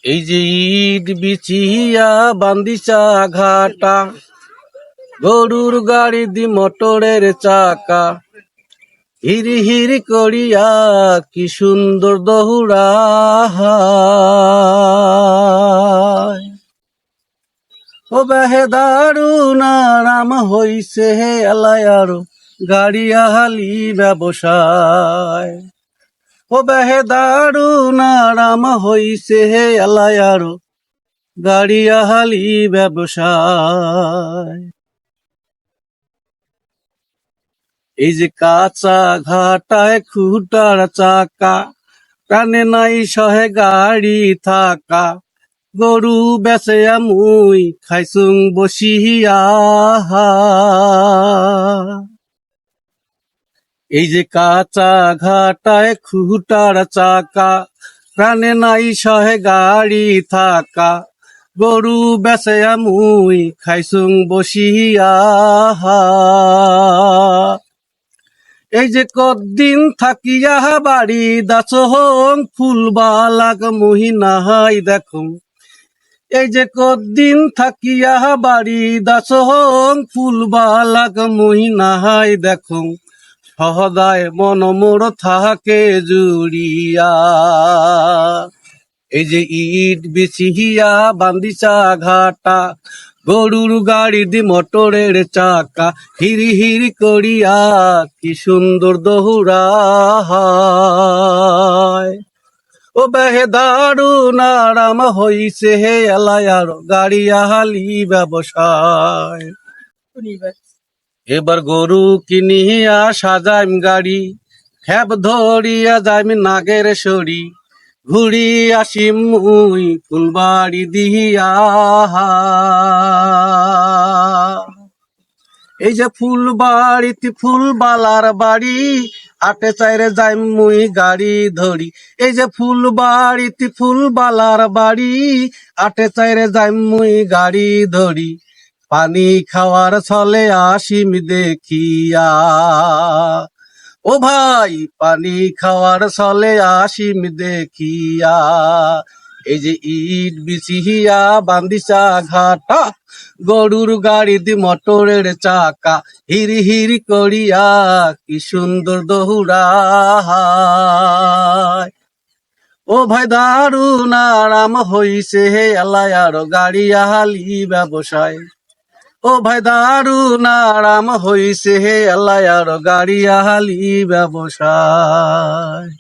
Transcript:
এই যে ইট বিছিয়া বান্দিচা ঘাটা, গরুর গাড়ি দি মোটরের চাকা, হিরি হিরি করিয়া কি সুন্দর দহুড়া। ও বেহে দারুণ আরাম হইছে হে এলায় আরো গাড়িয়া হালি ব্যবসায়। ও বেহে দারুণ আরাম হইছে হে এলায় আরো গাড়িয়া হালি ব্যবসায়। এই যে কাঁচা ঘাটায় খুটার চাকা, প্রাণে নাই সহে গাড়ি থাকা, গরু বেচে মুই খাইছুং বসিয়া। এই যে কাঁচা ঘাটায় খুটার চাকা, প্রাণে নাই সহে গাড়ি থাকা, গরু বেচে মুই খাইছুং বসিয়া। এই যে কদিন থাকিয়া বাড়ি দাচহং ফুলবালাক মহিনাহাই দেখুন। এই যে কদিন থাকিয়া বাড়ি দাচহং ফুলবালাক মহিনাহাই দেখুন, সহদায় মন মোর থাকে জুড়িয়া। এই যে ইট বিছিয়া বান্দিচা ঘাটা, গরুর গাড়ি দি মোটরের চাকা, হিরি হিরি করিয়া কি সুন্দর দহুড়া। ও বেহে দারুণ আরাম হইছে হে এলায় আরো গাড়িয়া হালি ব্যবসায়। এবার গরু কিনিয়া সাজাইম গাড়ি, খেপ ধরিয়া যাইম নাগের সরি, ঘুরি আসিম মুই ফুলবাড়ি দিয়া। এই যে ফুলবাড়িতে ফুলবালার বাড়ি, আটে চাইরে যাইম মুই গাড়ি ধরি। এই যে ফুলবাড়িতে ফুলবালার বাড়ি, আটে চাইরে যাইম মুই গাড়ি ধরি, পানি খাওয়ার ছলে আসিম দেখিয়া। ও ভাই পানি খাওয়ার ছলে আসিম দেখিয়া। এই যে ইট বিছিয়া বান্দিচা ঘাটা, গরুর গাড়ি দি মোটরের চাকা, হিরি হিরি করিয়া কি সুন্দর দহুড়া। ও ভাই দারুণ আরাম হইছে হে এলায় আরো গাড়িয়া হালি ব্যবসায়। ও ভাই দারুণ আরাম হইছে হে এলায় আরো গাড়িয়া হালি ব্যবসায়।